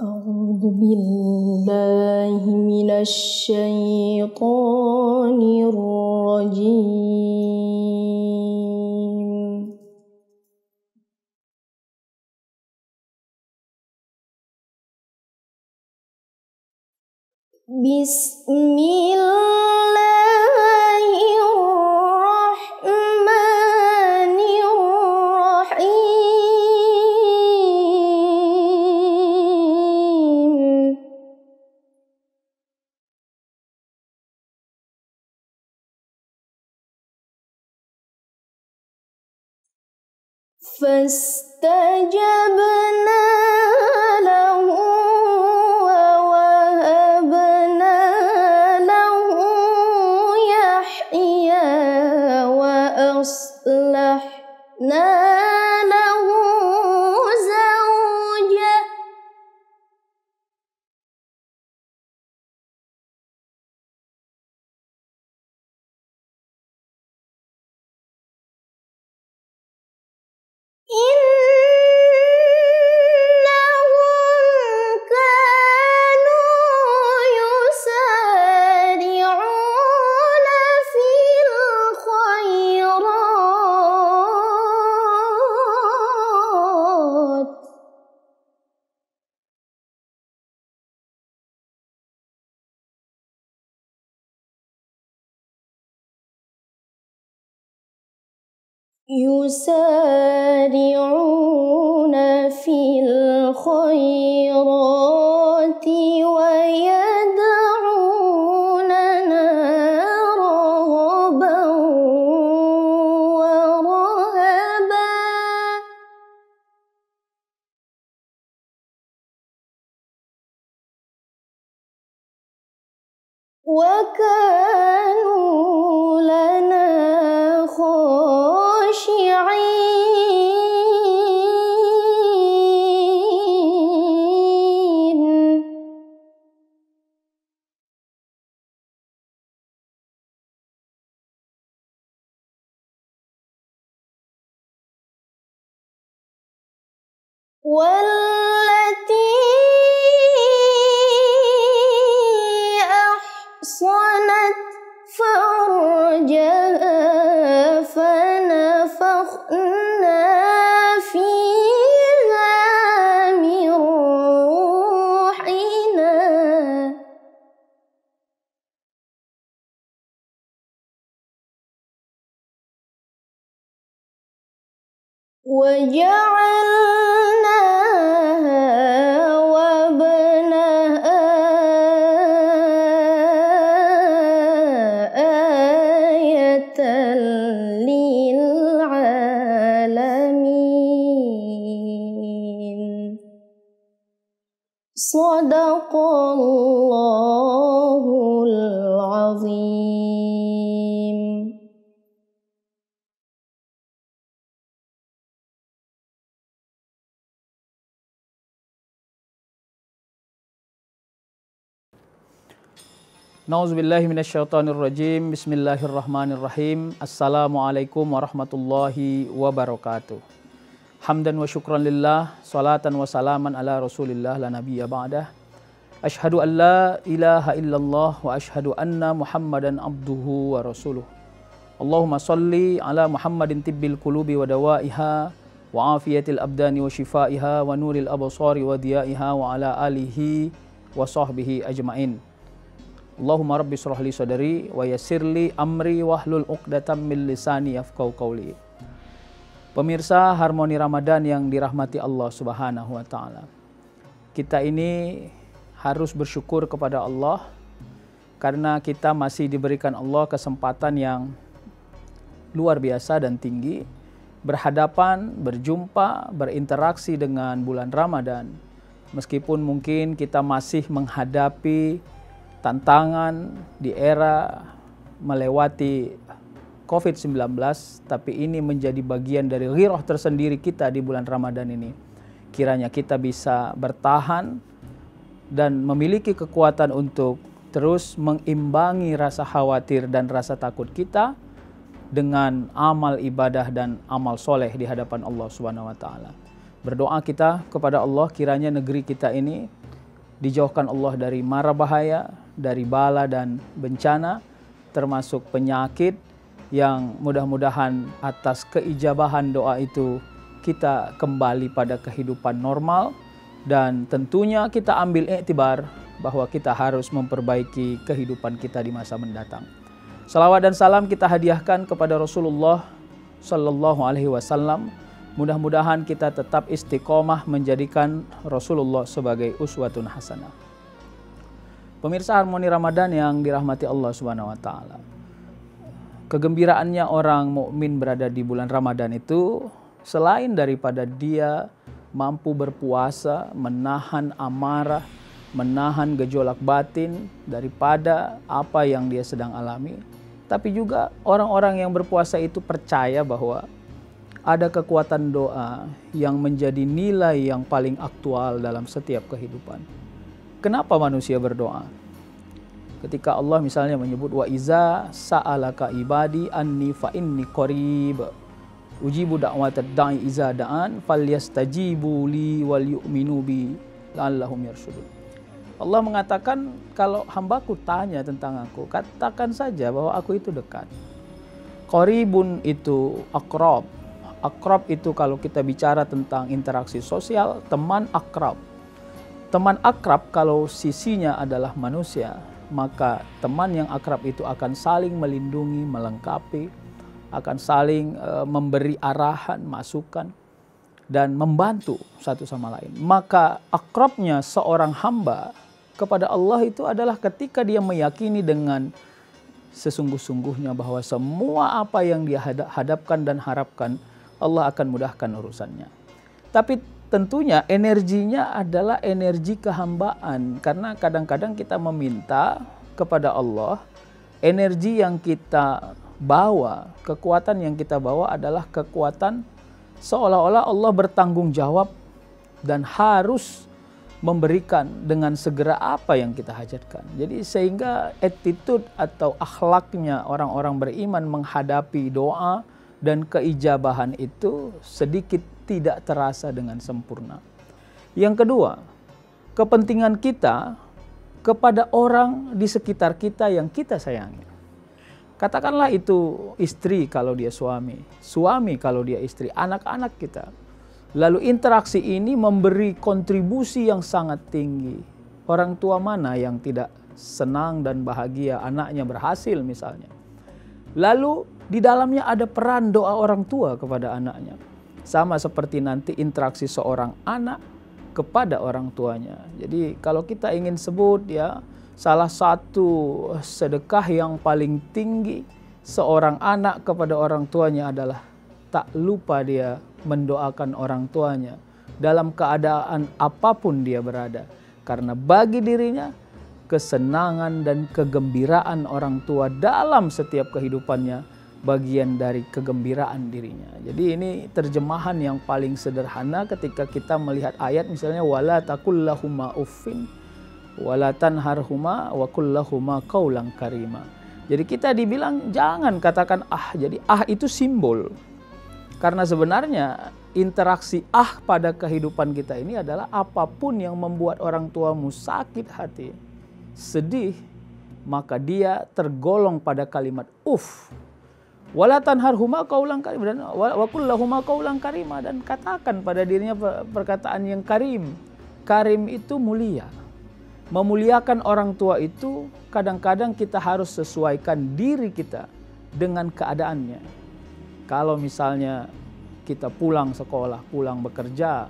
أعوذ بالله من الشيطان الرجيم بسم الله الرحمن الرحيم فاستجبنا له ووهبنا له يحيى وأصلحنا له زوجه إنهم كانوا يسارعون في الخيرات يسارعون في الخيرات ويدعوننا رغبا ورهبا وكانوا لنا خاشعين والتي أحصنت فرجها فنفخنا فيها من روحنا وجعلناها وابنها آية للعالمين صدق الله العظيم. Nauzubillahi minasyaitonirrajim. Bismillahirrahmanirrahim. Assalamualaikum warahmatullahi wabarakatuh. Hamdan wa syukran lillah, salatan wa salaman ala rasulillah la nabiyya ba'dah. Ashhadu an la ilaha illallah wa ashhadu anna muhammadan abduhu wa rasuluh. Allahumma salli ala muhammadin tibbil qulubi wa dawaiha wa afiyatil abdani wa shifaiha wa nuril absari wa diyaiha wa ala alihi wa sahbihi ajmain. Allahumma rabbi shrah li sadri wa yassirli amri wahlul 'uqdatam min lisani yafqahu qawli. Pemirsa Harmoni Ramadan yang dirahmati Allah Subhanahu wa taala. Kita ini harus bersyukur kepada Allah karena kita masih diberikan Allah kesempatan yang luar biasa dan tinggi berhadapan, berjumpa, berinteraksi dengan bulan Ramadan. Meskipun mungkin kita masih menghadapi tantangan di era melewati COVID-19, tapi ini menjadi bagian dari ghirah tersendiri kita di bulan Ramadan ini. Kiranya kita bisa bertahan dan memiliki kekuatan untuk terus mengimbangi rasa khawatir dan rasa takut kita dengan amal ibadah dan amal soleh di hadapan Allah Subhanahu wa taala. Berdoa kita kepada Allah kiranya negeri kita ini dijauhkan Allah dari mara bahaya, dari bala dan bencana, termasuk penyakit, yang mudah-mudahan atas keijabahan doa itu kita kembali pada kehidupan normal, dan tentunya kita ambil iktibar bahwa kita harus memperbaiki kehidupan kita di masa mendatang. Salawat dan salam kita hadiahkan kepada Rasulullah Sallallahu Alaihi Wasallam. Mudah-mudahan kita tetap istiqomah menjadikan Rasulullah sebagai uswatun hasanah. Pemirsa Harmoni Ramadan yang dirahmati Allah Subhanahu wa taala. Kegembiraannya orang mukmin berada di bulan Ramadan itu selain daripada dia mampu berpuasa, menahan amarah, menahan gejolak batin daripada apa yang dia sedang alami, tapi juga orang-orang yang berpuasa itu percaya bahwa ada kekuatan doa yang menjadi nilai yang paling aktual dalam setiap kehidupan. Kenapa manusia berdoa? Ketika Allah misalnya menyebut wa iza sa'alaka ibadi anni fa inni qarib ujibu da'watad da'i iza da'an falyastajibu li wal yu'minu bi la'allahum yarshudun. Allah mengatakan kalau hambaku tanya tentang aku, katakan saja bahwa aku itu dekat. Qaribun itu akrab. Akrab itu kalau kita bicara tentang interaksi sosial, teman akrab. Teman akrab kalau sisinya adalah manusia, maka teman yang akrab itu akan saling melindungi, melengkapi, akan saling memberi arahan, masukan, dan membantu satu sama lain. Maka akrabnya seorang hamba kepada Allah itu adalah ketika dia meyakini dengan sesungguh-sungguhnya bahwa semua apa yang dia hadapkan dan harapkan, Allah akan mudahkan urusannya. Tapi tentunya energinya adalah energi kehambaan. Karena kadang-kadang kita meminta kepada Allah, energi yang kita bawa, kekuatan yang kita bawa adalah kekuatan seolah-olah Allah bertanggung jawab dan harus memberikan dengan segera apa yang kita hajatkan. Jadi sehingga attitude atau akhlaknya orang-orang beriman menghadapi doa dan keijabahan itu sedikit tidak terasa dengan sempurna. Yang kedua, kepentingan kita kepada orang di sekitar kita yang kita sayangi. Katakanlah itu istri kalau dia suami, suami kalau dia istri, anak-anak kita. Lalu interaksi ini memberi kontribusi yang sangat tinggi. Orang tua mana yang tidak senang dan bahagia anaknya berhasil misalnya. Lalu di dalamnya ada peran doa orang tua kepada anaknya. Sama seperti nanti interaksi seorang anak kepada orang tuanya. Jadi kalau kita ingin sebut ya, salah satu sedekah yang paling tinggi seorang anak kepada orang tuanya adalah tak lupa dia mendoakan orang tuanya dalam keadaan apapun dia berada. Karena bagi dirinya kesenangan dan kegembiraan orang tua dalam setiap kehidupannya bagian dari kegembiraan dirinya. Jadi ini terjemahan yang paling sederhana ketika kita melihat ayat misalnya wala taqul lahuma uffin wala tanharhuma wa qul lahuma qaulan karima. Jadi kita dibilang jangan katakan ah. Jadi ah itu simbol. Karena sebenarnya interaksi pada kehidupan kita ini adalah apapun yang membuat orang tuamu sakit hati, sedih, maka dia tergolong pada kalimat wala tanharhuma qaulan karim dan wa qul lahuma qaulan karima, dan katakan pada dirinya perkataan yang karim. Karim itu mulia. Memuliakan orang tua itu kadang-kadang kita harus sesuaikan diri kita dengan keadaannya. Kalau misalnya kita pulang sekolah, pulang bekerja,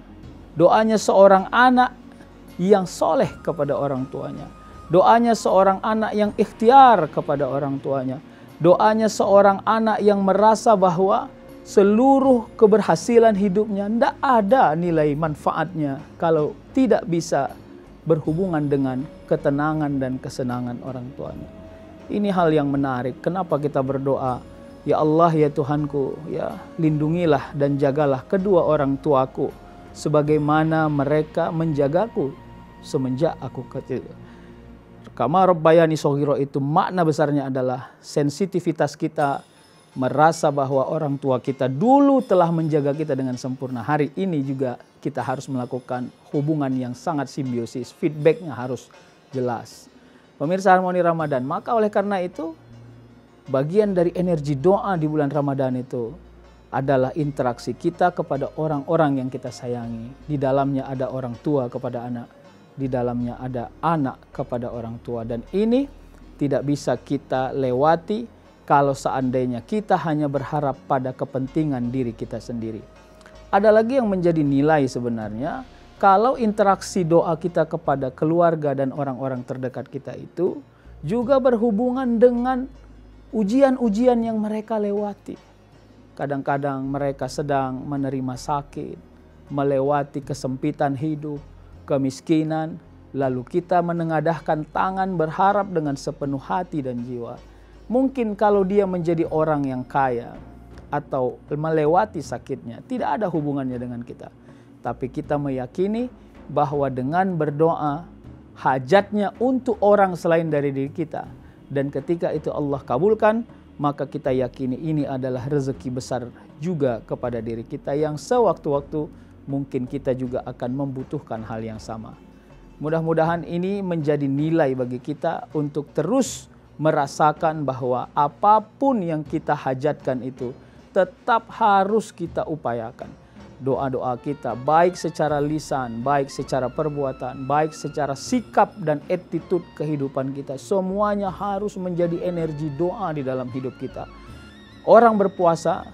doanya seorang anak yang soleh kepada orang tuanya, doanya seorang anak yang ikhtiar kepada orang tuanya, doanya seorang anak yang merasa bahwa seluruh keberhasilan hidupnya tidak ada nilai manfaatnya kalau tidak bisa berhubungan dengan ketenangan dan kesenangan orang tuanya. Ini hal yang menarik. Kenapa kita berdoa? Ya Allah, ya Tuhanku, ya lindungilah dan jagalah kedua orang tuaku sebagaimana mereka menjagaku semenjak aku kecil. Kama rabbayani shaghira itu makna besarnya adalah sensitivitas kita merasa bahwa orang tua kita dulu telah menjaga kita dengan sempurna. Hari ini juga kita harus melakukan hubungan yang sangat simbiosis. Feedbacknya harus jelas. Pemirsa Harmoni Ramadan, maka oleh karena itu bagian dari energi doa di bulan Ramadan itu adalah interaksi kita kepada orang-orang yang kita sayangi. Di dalamnya ada orang tua kepada anak. Di dalamnya ada anak kepada orang tua. Dan ini tidak bisa kita lewati kalau seandainya kita hanya berharap pada kepentingan diri kita sendiri. Ada lagi yang menjadi nilai sebenarnya, kalau interaksi doa kita kepada keluarga dan orang-orang terdekat kita itu juga berhubungan dengan ujian-ujian yang mereka lewati. Kadang-kadang mereka sedang menerima sakit, melewati kesempitan hidup, kemiskinan, lalu kita menengadahkan tangan berharap dengan sepenuh hati dan jiwa. Mungkin kalau dia menjadi orang yang kaya atau melewati sakitnya, tidak ada hubungannya dengan kita. Tapi kita meyakini bahwa dengan berdoa, hajatnya untuk orang selain dari diri kita. Dan ketika itu Allah kabulkan, maka kita yakini ini adalah rezeki besar juga kepada diri kita yang sewaktu-waktu mungkin kita juga akan membutuhkan hal yang sama. Mudah-mudahan ini menjadi nilai bagi kita untuk terus merasakan bahwa apapun yang kita hajatkan itu tetap harus kita upayakan. Doa-doa kita baik secara lisan, baik secara perbuatan, baik secara sikap dan attitude kehidupan kita, semuanya harus menjadi energi doa di dalam hidup kita. Orang berpuasa,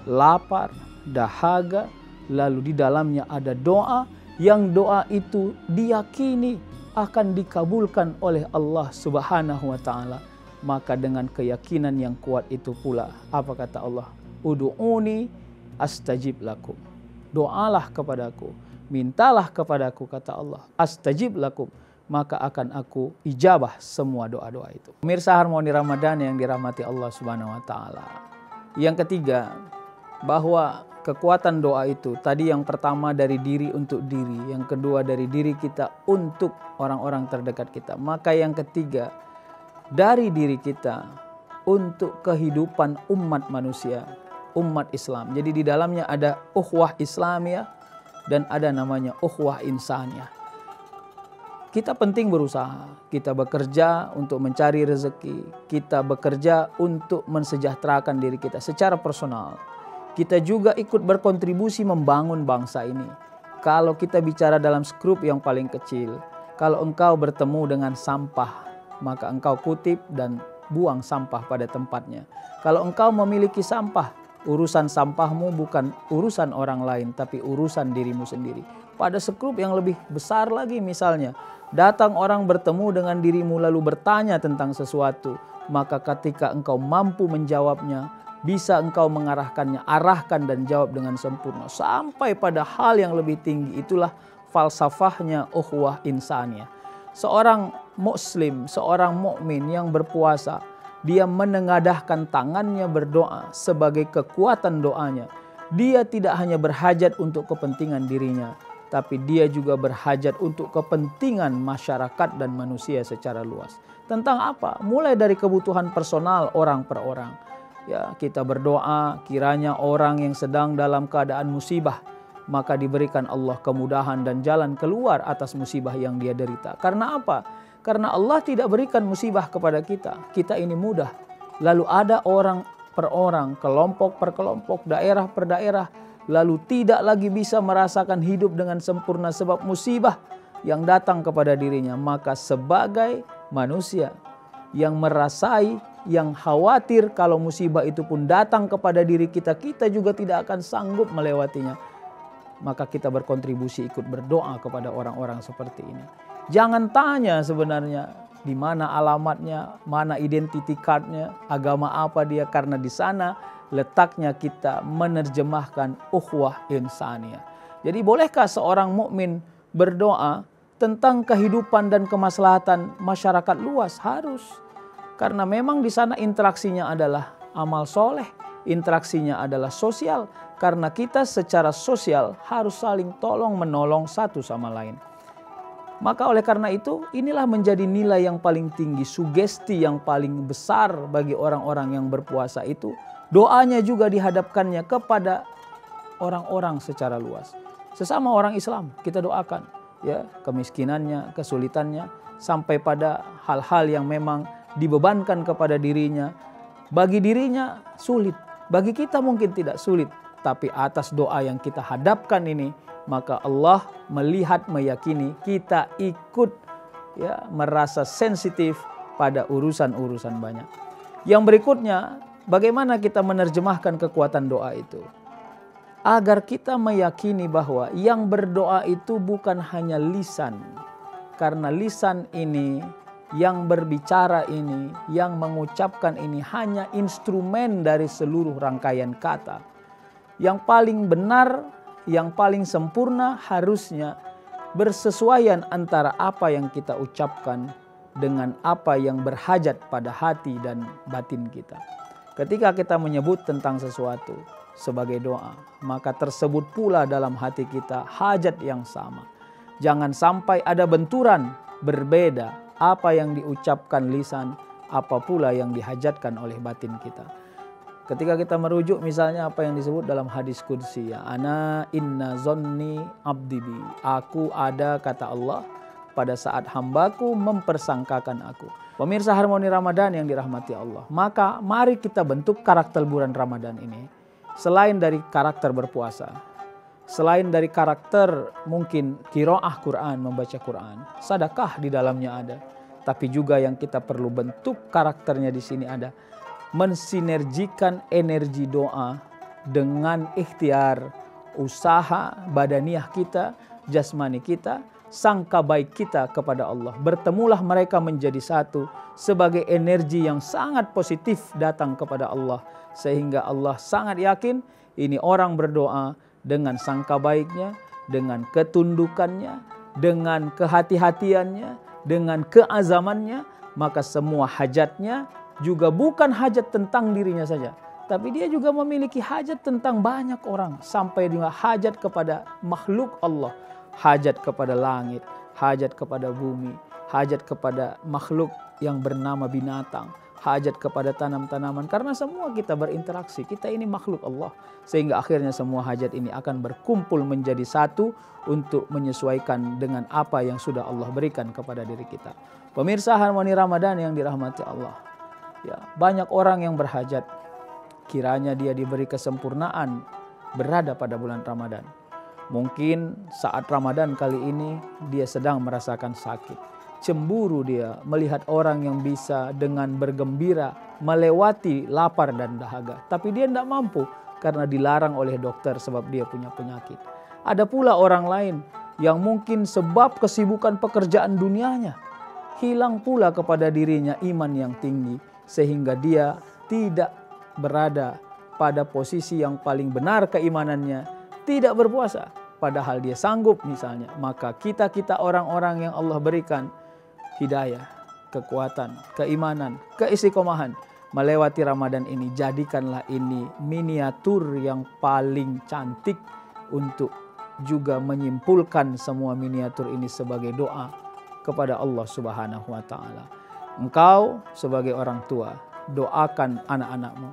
lapar, dahaga, lalu di dalamnya ada doa, yang doa itu diyakini akan dikabulkan oleh Allah Subhanahu wa Ta'ala. Maka dengan keyakinan yang kuat itu pula, apa kata Allah? Udu'uni astajib lakum. Doalah kepadaku, mintalah kepadaku, kata Allah. Astajib lakum, maka akan aku ijabah semua doa-doa itu. Pemirsa Harmoni Ramadan yang dirahmati Allah Subhanahu wa Ta'ala. Yang ketiga, bahwa kekuatan doa itu tadi yang pertama dari diri untuk diri, yang kedua dari diri kita untuk orang-orang terdekat kita. Maka yang ketiga dari diri kita untuk kehidupan umat manusia, umat Islam. Jadi di dalamnya ada ukhuwah Islamiyah dan ada namanya ukhuwah insaniyah. Kita penting berusaha, kita bekerja untuk mencari rezeki, kita bekerja untuk mensejahterakan diri kita secara personal. Kita juga ikut berkontribusi membangun bangsa ini. Kalau kita bicara dalam skrup yang paling kecil, kalau engkau bertemu dengan sampah, maka engkau kutip dan buang sampah pada tempatnya. Kalau engkau memiliki sampah, urusan sampahmu bukan urusan orang lain, tapi urusan dirimu sendiri. Pada skrup yang lebih besar lagi misalnya, datang orang bertemu dengan dirimu lalu bertanya tentang sesuatu, maka ketika engkau mampu menjawabnya, bisa engkau mengarahkannya, arahkan dan jawab dengan sempurna. Sampai pada hal yang lebih tinggi, itulah falsafahnya ukhuwah insaniyah. Seorang muslim, seorang mukmin yang berpuasa, dia menengadahkan tangannya berdoa sebagai kekuatan doanya. Dia tidak hanya berhajat untuk kepentingan dirinya, tapi dia juga berhajat untuk kepentingan masyarakat dan manusia secara luas. Tentang apa? Mulai dari kebutuhan personal orang per orang. Ya, kita berdoa kiranya orang yang sedang dalam keadaan musibah, maka diberikan Allah kemudahan dan jalan keluar atas musibah yang dia derita. Karena apa? Karena Allah tidak berikan musibah kepada kita. Kita ini mudah. Lalu ada orang per orang, kelompok per kelompok, daerah per daerah, lalu tidak lagi bisa merasakan hidup dengan sempurna sebab musibah yang datang kepada dirinya. Maka sebagai manusia yang merasai, yang khawatir kalau musibah itu pun datang kepada diri kita, kita juga tidak akan sanggup melewatinya. Maka kita berkontribusi ikut berdoa kepada orang-orang seperti ini. Jangan tanya sebenarnya di mana alamatnya, mana identity cardnya, agama apa dia, karena di sana letaknya kita menerjemahkan ukhuwah insaniyah. Jadi bolehkah seorang mukmin berdoa tentang kehidupan dan kemaslahatan masyarakat luas? Harus. Karena memang di sana interaksinya adalah amal soleh, interaksinya adalah sosial. Karena kita secara sosial harus saling tolong menolong satu sama lain. Maka oleh karena itu inilah menjadi nilai yang paling tinggi, sugesti yang paling besar bagi orang-orang yang berpuasa itu Doanya juga dihadapkannya kepada orang-orang secara luas. Sesama orang Islam kita doakan, ya, kemiskinannya, kesulitannya, sampai pada hal-hal yang memang dibebankan kepada dirinya. Bagi dirinya sulit, bagi kita mungkin tidak sulit, tapi atas doa yang kita hadapkan ini, maka Allah melihat, meyakini kita ikut, ya, merasa sensitif pada urusan-urusan banyak. Yang berikutnya, bagaimana kita menerjemahkan kekuatan doa itu? Agar kita meyakini bahwa yang berdoa itu bukan hanya lisan. Karena lisan ini, yang berbicara ini, yang mengucapkan ini hanya instrumen dari seluruh rangkaian kata. Yang paling benar, yang paling sempurna harusnya bersesuaian antara apa yang kita ucapkan dengan apa yang berhajat pada hati dan batin kita. Ketika kita menyebut tentang sesuatu sebagai doa, maka tersebut pula dalam hati kita hajat yang sama. Jangan sampai ada benturan berbeda apa yang diucapkan lisan, apa pula yang dihajatkan oleh batin kita. Ketika kita merujuk misalnya apa yang disebut dalam hadis qudsi, ya, ana inna zonni abdi bi, aku ada, kata Allah, pada saat hambaku mempersangkakan aku. Pemirsa Harmoni Ramadan yang dirahmati Allah, maka mari kita bentuk karakter bulan Ramadan ini. Selain dari karakter berpuasa, selain dari karakter mungkin qiraah Quran, membaca Quran, sedekah di dalamnya ada, tapi juga yang kita perlu bentuk karakternya di sini ada mensinergikan energi doa dengan ikhtiar, usaha badaniah kita, jasmani kita, sangka baik kita kepada Allah. Bertemulah mereka menjadi satu sebagai energi yang sangat positif datang kepada Allah. Sehingga Allah sangat yakin ini orang berdoa dengan sangka baiknya, dengan ketundukannya, dengan kehati-hatiannya, dengan keazamannya, maka semua hajatnya juga bukan hajat tentang dirinya saja, tapi dia juga memiliki hajat tentang banyak orang, sampai dengan hajat kepada makhluk Allah, hajat kepada langit, hajat kepada bumi, hajat kepada makhluk yang bernama binatang, hajat kepada tanam-tanaman, karena semua kita berinteraksi, kita ini makhluk Allah, sehingga akhirnya semua hajat ini akan berkumpul menjadi satu untuk menyesuaikan dengan apa yang sudah Allah berikan kepada diri kita. Pemirsa Harmoni Ramadan yang dirahmati Allah, ya, banyak orang yang berhajat, kiranya dia diberi kesempurnaan berada pada bulan Ramadan. Mungkin saat Ramadan kali ini dia sedang merasakan sakit, cemburu dia melihat orang yang bisa dengan bergembira melewati lapar dan dahaga, tapi dia tidak mampu karena dilarang oleh dokter sebab dia punya penyakit. Ada pula orang lain yang mungkin sebab kesibukan pekerjaan dunianya hilang pula kepada dirinya iman yang tinggi, sehingga dia tidak berada pada posisi yang paling benar keimanannya, tidak berpuasa, padahal dia sanggup misalnya. Maka kita orang-orang yang Allah berikan hidayah, kekuatan, keimanan, keistiqomahan melewati Ramadan ini, jadikanlah ini miniatur yang paling cantik untuk juga menyimpulkan semua miniatur ini sebagai doa kepada Allah Subhanahu wa Ta'ala. Engkau sebagai orang tua, doakan anak-anakmu.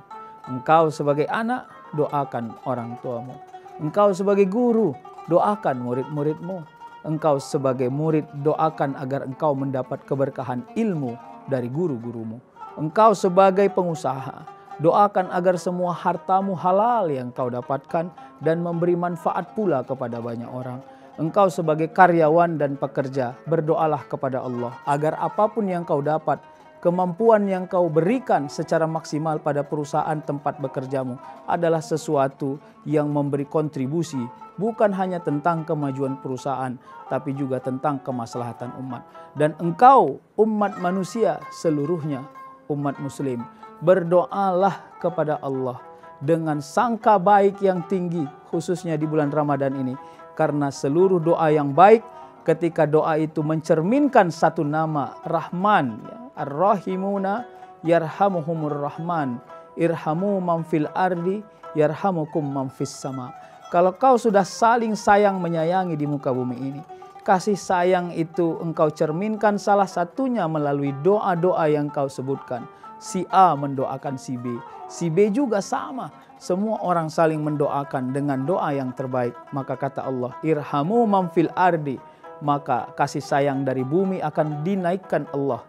Engkau sebagai anak, doakan orang tuamu. Engkau sebagai guru, doakan murid-muridmu. Engkau sebagai murid, doakan agar engkau mendapat keberkahan ilmu dari guru-gurumu. Engkau sebagai pengusaha, doakan agar semua hartamu halal yang kau dapatkan dan memberi manfaat pula kepada banyak orang. Engkau sebagai karyawan dan pekerja, berdoalah kepada Allah agar apapun yang kau dapat, kemampuan yang kau berikan secara maksimal pada perusahaan tempat bekerjamu adalah sesuatu yang memberi kontribusi bukan hanya tentang kemajuan perusahaan, tapi juga tentang kemaslahatan umat. Dan engkau umat manusia seluruhnya, umat muslim, berdoalah kepada Allah dengan sangka baik yang tinggi, khususnya di bulan Ramadan ini. Karena seluruh doa yang baik, ketika doa itu mencerminkan satu nama Rahman, ya, Ar-Rahimuna yarhamuhumur Rahman, irhamu man fil ardi yarhamukum man fis sama. Kalau kau sudah saling sayang menyayangi di muka bumi ini, kasih sayang itu engkau cerminkan salah satunya melalui doa-doa yang kau sebutkan. Si A mendoakan si B. Si B juga sama. Semua orang saling mendoakan dengan doa yang terbaik. Maka kata Allah, irhamu man fil ardi. Maka kasih sayang dari bumi akan dinaikkan Allah.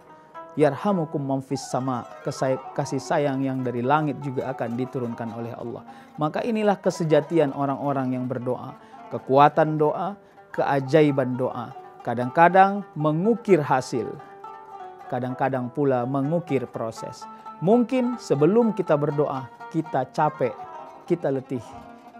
Yarhamukum man fis sama. Kasih sayang yang dari langit juga akan diturunkan oleh Allah. Maka inilah kesejatian orang-orang yang berdoa. Kekuatan doa, keajaiban doa. Kadang-kadang mengukir hasil. Kadang-kadang pula mengukir proses. Mungkin sebelum kita berdoa, kita capek, kita letih.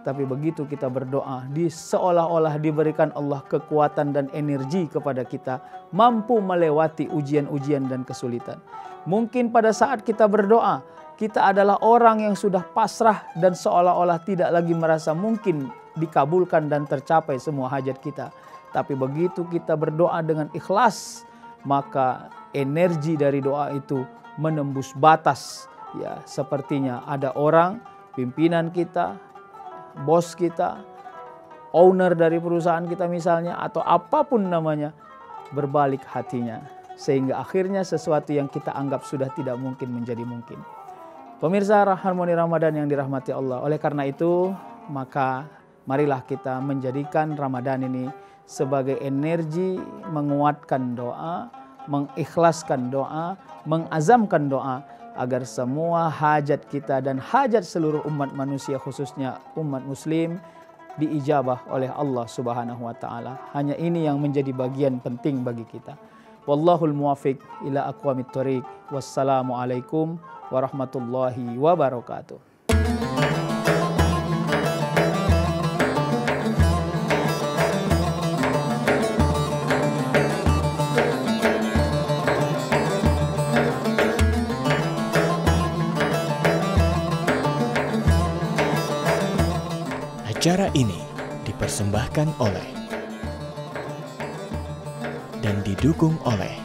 Tapi begitu kita berdoa, seolah-olah diberikan Allah kekuatan dan energi kepada kita, mampu melewati ujian-ujian dan kesulitan. Mungkin pada saat kita berdoa, kita adalah orang yang sudah pasrah dan seolah-olah tidak lagi merasa mungkin dikabulkan dan tercapai semua hajat kita. Tapi begitu kita berdoa dengan ikhlas, maka energi dari doa itu menembus batas. Ya, sepertinya ada orang, pimpinan kita, bos kita, owner dari perusahaan kita misalnya, atau apapun namanya, berbalik hatinya. Sehingga akhirnya sesuatu yang kita anggap sudah tidak mungkin menjadi mungkin. Pemirsa Harmoni Ramadan yang dirahmati Allah. Oleh karena itu, maka marilah kita menjadikan Ramadan ini sebagai energi menguatkan doa, mengikhlaskan doa, mengazamkan doa, agar semua hajat kita dan hajat seluruh umat manusia, khususnya umat muslim, diijabah oleh Allah Subhanahu wa taala. Hanya ini yang menjadi bagian penting bagi kita. Wallahul muwafiq ila aqwamit thoriq. Wassalamualaikum warahmatullahi wabarakatuh. Acara ini dipersembahkan oleh dan didukung oleh